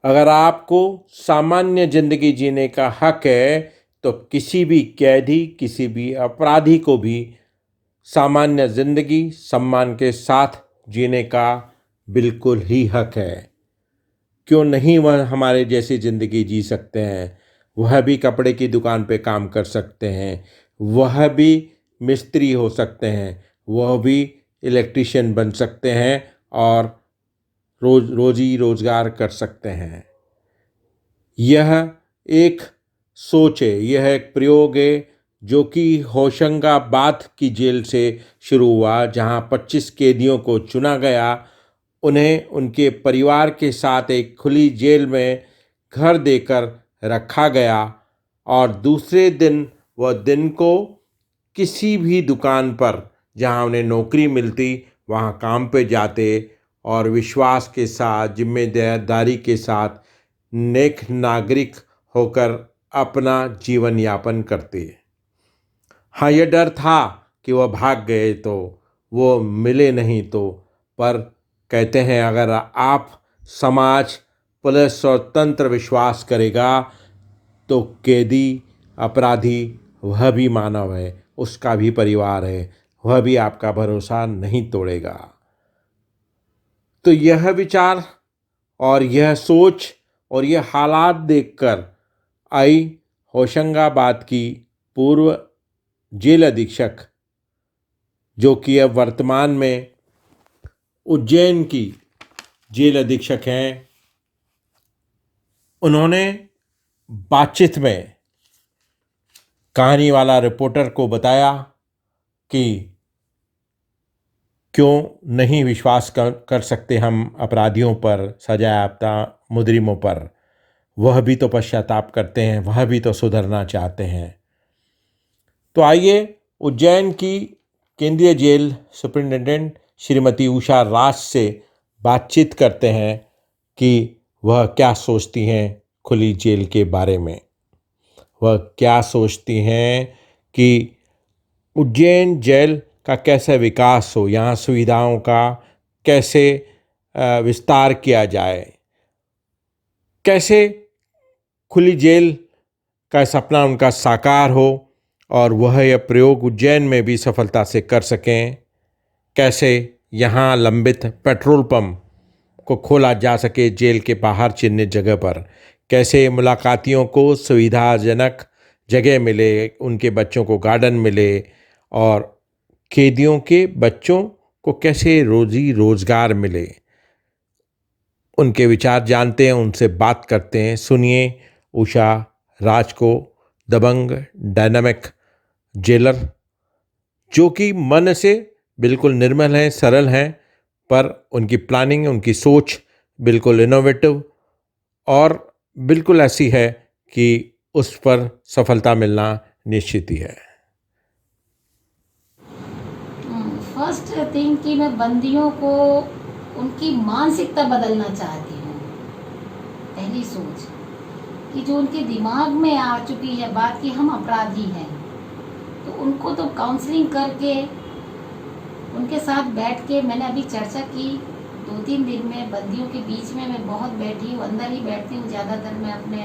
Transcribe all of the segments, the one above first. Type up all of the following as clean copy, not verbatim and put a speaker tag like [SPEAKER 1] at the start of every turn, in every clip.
[SPEAKER 1] अगर आपको सामान्य जिंदगी जीने का हक है तो किसी भी कैदी, किसी भी अपराधी को भी सामान्य जिंदगी सम्मान के साथ जीने का बिल्कुल ही हक है। क्यों नहीं वह हमारे जैसी ज़िंदगी जी सकते हैं। वह भी कपड़े की दुकान पे काम कर सकते हैं, वह भी मिस्त्री हो सकते हैं, वह भी इलेक्ट्रिशियन बन सकते हैं और रोजी रोजगार कर सकते हैं। यह एक सोच है, यह एक प्रयोग है जो कि होशंगाबाद की जेल से शुरू हुआ, जहां 25 कैदियों को चुना गया। उन्हें उनके परिवार के साथ एक खुली जेल में घर देकर रखा गया और दूसरे दिन वह दिन को किसी भी दुकान पर जहां उन्हें नौकरी मिलती वहां काम पे जाते और विश्वास के साथ, जिम्मेदारी के साथ नेक नागरिक होकर अपना जीवन यापन करते। हाँ, यह डर था कि वह भाग गए तो, वो मिले नहीं तो, पर कहते हैं अगर आप समाज, पुलिस और तंत्र विश्वास करेगा तो कैदी, अपराधी वह भी मानव है, उसका भी परिवार है, वह भी आपका भरोसा नहीं तोड़ेगा। तो यह विचार और यह सोच और यह हालात देखकर आई होशंगाबाद की पूर्व जेल अधीक्षक, जो कि अब वर्तमान में उज्जैन की जेल अधीक्षक हैं। उन्होंने बातचीत में कहानी वाला रिपोर्टर को बताया कि क्यों नहीं विश्वास कर सकते हम अपराधियों पर, सजायाफ्ता मुजरिमों पर। वह भी तो पश्चाताप करते हैं, वह भी तो सुधरना चाहते हैं। तो आइए उज्जैन की केंद्रीय जेल सुपरिटेंडेंट श्रीमती उषा राज से बातचीत करते हैं कि वह क्या सोचती हैं खुली जेल के बारे में। वह क्या सोचती हैं कि उज्जैन जेल का कैसे विकास हो, यहाँ सुविधाओं का कैसे विस्तार किया जाए, कैसे खुली जेल का सपना उनका साकार हो और वह यह प्रयोग उज्जैन में भी सफलता से कर सकें। कैसे यहाँ लंबित पेट्रोल पंप को खोला जा सके जेल के बाहर चिन्हित जगह पर। कैसे मुलाकातियों को सुविधाजनक जगह मिले, उनके बच्चों को गार्डन मिले और कैदियों के बच्चों को कैसे रोजी रोजगार मिले। उनके विचार जानते हैं, उनसे बात करते हैं। सुनिए उषा राज को, दबंग डायनामिक जेलर, जो कि मन से बिल्कुल निर्मल हैं, सरल हैं, पर उनकी प्लानिंग, उनकी सोच बिल्कुल इनोवेटिव और बिल्कुल ऐसी है कि उस पर सफलता मिलना निश्चित ही है।
[SPEAKER 2] फर्स्ट थिंग कि मैं बंदियों को उनकी मानसिकता बदलना चाहती हूँ। पहली सोच कि जो उनके दिमाग में आ चुकी है बात कि हम अपराधी हैं, तो उनको तो काउंसलिंग करके उनके साथ बैठ के मैंने अभी चर्चा की। 2-3 दिन में बंदियों के बीच में मैं बहुत बैठी हूँ, अंदर ही बैठती हूँ ज़्यादातर मैं अपने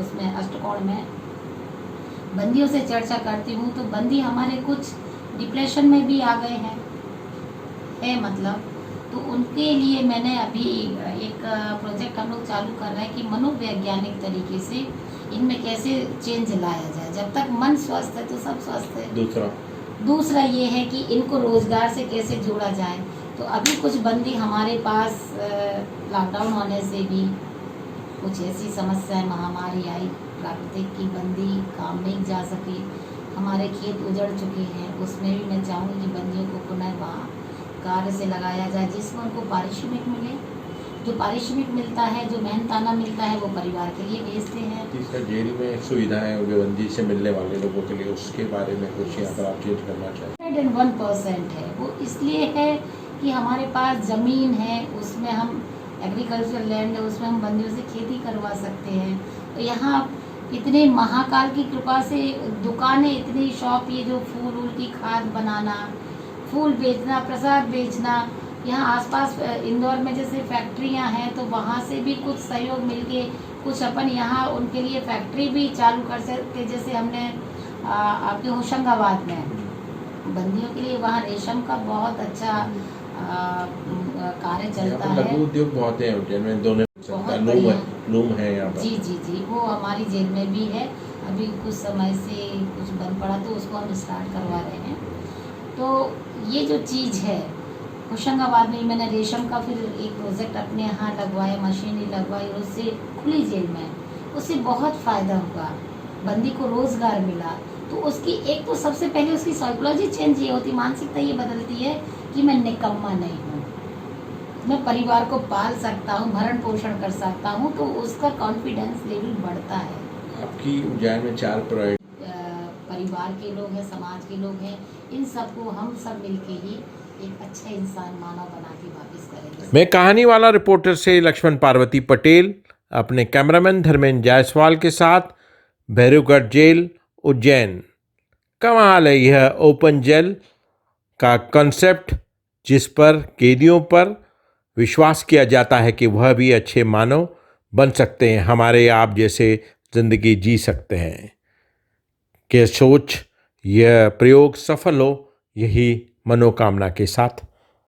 [SPEAKER 2] उसमें अष्टकोण में बंदियों से चर्चा करती हूँ। तो बंदी हमारे कुछ डिप्रेशन में भी आ गए हैं मतलब, तो उनके लिए मैंने अभी एक प्रोजेक्ट हम लोग चालू कर रहे हैं कि मनोवैज्ञानिक तरीके से इनमें कैसे चेंज लाया जाए। जब तक मन स्वस्थ है तो सब स्वस्थ है। दूसरा ये है कि इनको रोजगार से कैसे जोड़ा जाए। तो अभी कुछ बंदी हमारे पास लॉकडाउन होने से भी कुछ ऐसी समस्याएं, महामारी आई प्राकृतिक की, बंदी काम नहीं जा सके, हमारे खेत उजड़ चुके हैं। उसमें भी मैं चाहूँगी कि बंदियों को पुनः वहाँ कार्य से लगाया जाए जिसमें उनको पारिश्रमिक मिले। जो पारिश्रमिक मिलता है, जो मेहनताना मिलता है, वो परिवार के लिए भेजते हैं।
[SPEAKER 1] तीसरा, जेल में सुविधाएं बंदी से मिलने वाले लोगों के लिए, उसके बारे में कुछ यहाँ पर आप चेंज करना चाहिए।
[SPEAKER 2] 101% है वो, इसलिए है कि हमारे पास ज़मीन है, उसमें हम एग्रीकल्चर लैंड है, उसमें हम बंदियों से खेती करवा सकते हैं। तो यहाँ इतने महाकाल की कृपा से दुकानें, इतनी शॉप, ये जो फूल वूल की खाद बनाना, फूल बेचना, प्रसाद बेचना, यहाँ आसपास इंदौर में जैसे फैक्ट्रियाँ हैं तो वहाँ से भी कुछ सहयोग मिलके कुछ अपन यहाँ उनके लिए फैक्ट्री भी चालू कर सकते, जैसे हमने आपके होशंगाबाद में बंदियों के लिए वहाँ रेशम का बहुत अच्छा कार्य चलता है।
[SPEAKER 1] लघु उद्योग बहुत है उज्जैन में, दोनों
[SPEAKER 2] बहुत
[SPEAKER 1] लूम
[SPEAKER 2] बढ़िया।
[SPEAKER 1] लूम है यहाँ पर।
[SPEAKER 2] जी जी जी, वो हमारी जेल में भी है, अभी कुछ समय से कुछ बंद पड़ा तो उसको हम स्टार्ट करवा रहे हैं। तो ये जो चीज़ है होशंगाबाद में मैंने रेशम का फिर एक प्रोजेक्ट अपने यहाँ लगवाया, मशीनरी लगवाई, उससे खुली जेल में उससे बहुत फ़ायदा हुआ, बंदी को रोज़गार मिला। तो उसकी एक तो सबसे पहले उसकी साइकोलॉजी चेंज ये होती, मानसिकता ये बदलती है कि मैं निकम्मा नहीं हूँ, मैं परिवार को पाल सकता हूँ, भरण पोषण कर सकता हूँ, तो उसका कॉन्फिडेंस लेवल बढ़ता है।
[SPEAKER 1] आपकी उज्जैन में 4 प्रोजेक्ट
[SPEAKER 2] परिवार के लोग हैं, समाज के लोग हैं, इन सबको हम सब मिलके ही एक अच्छा इंसान मानव बना के वापस करेंगे।
[SPEAKER 1] मैं कहानी वाला रिपोर्टर से लक्ष्मण पार्वती पटेल अपने कैमरामैन धर्मेंद्र जायसवाल के साथ, भैरवगढ़ जेल उज्जैन। कमाल है यह ओपन जेल का कॉन्सेप्ट, जिस पर कैदियों पर विश्वास किया जाता है कि वह भी अच्छे मानव बन सकते हैं, हमारे आप जैसे जिंदगी जी सकते हैं। के सोच यह प्रयोग सफल हो, यही मनोकामना के साथ